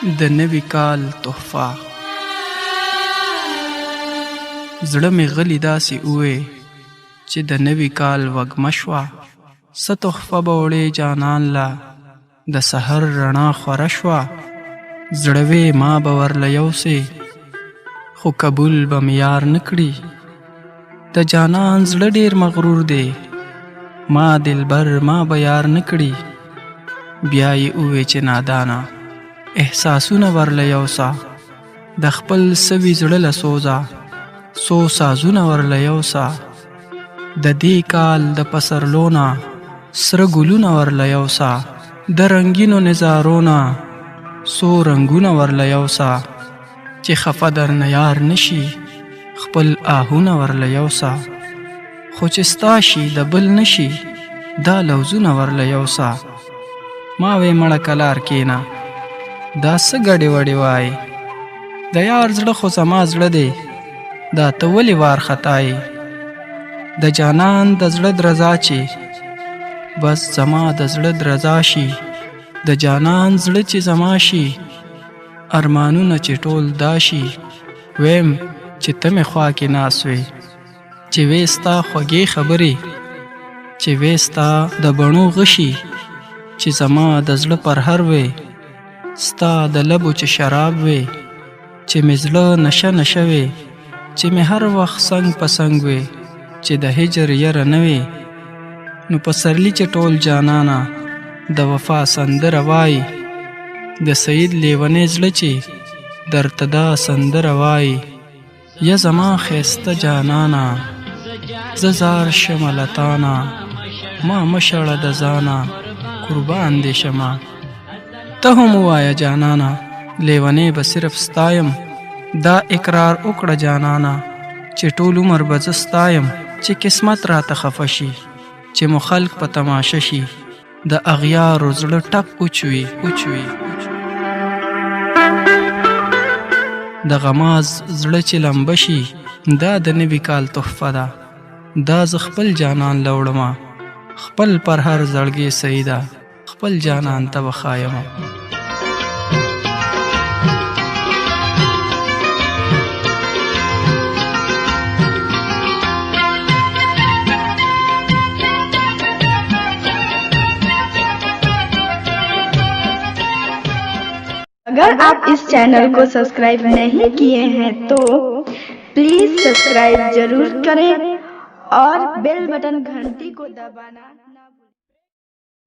د نوي کال تحفه. زړه مې غلی داسې وې چې د نوي کال وږمه شوه. څه تحفه به وړې جانان له د سحر رڼا خوره شوه. زړه وې ما به ورله یوسې خو قبول به مې یار نه کړي. د جانان زړه ډېر مغرور دی ما دلبر ما به یار نه کړي. بیا یې ووې چې نادانه احساسونه ورله یوسه د خپل سوي زړه له سوزه څو سازونه ورله یوسه. د دې کال د پسرلونه سره ګلونه ورله یوسه د رنګینو نظارونه څو رنګونه ورله یوسه. چې خفه درنه یار نشي خپل آهونه ورله یوسه. خو چې ستا شي د بل نشي دا لوزونه ورله یوسه. ما وې مړه کلار کېنه دا څه ګډې وډې وایي د یار زړه خو زما زړه دی دا ته ولې وارخطایې. د جانان د زړه درزا چې بس زما د زړه درزا شي. د جانان زړه چې زما شي ارمانونه چې ټول دا شي. ویم چې ته مې خوا کې ناست وې چې وې ستا خوږې خبرې چې وې ستا د بڼو غشي چې زما د زړه پرهر وې ستا د لبو چې شراب وې چې مې زړه نشه نشه وې چې مې هر وخت څنګ په څنګ وې چې د هجر یره نه وې. نو پسرلی چې ټول جانانه د وفا سندره وایي د سید لیونی زړه چې درته دا سندره وایي. یا زما ښایسته جانانه زه زار شمه له تانه ما مشړه د ځانه قربان دې شمه. ته هم ووایه جانانه لیونی به صرف ستایم دا اقرار وکړه جانانه چې ټول عمر به زه ستایم. چې قسمت راته خفه شي چې مو خلق په تماشه شي د اغیارو زړه ټپ اوچوي اوچوي. د غماز زړه چې لمبه شي دا د نوي کال تحفه ده. دا زه خپل جانان لوړمه خپل پر هر زړګي سیده خپل جانان ته وخایمه. अगर आप इस चैनल को सब्सक्राइब नहीं किए हैं तो प्लीज सब्सक्राइब जरूर करें और बेल बटन घंटी को दबाना ना भूलें।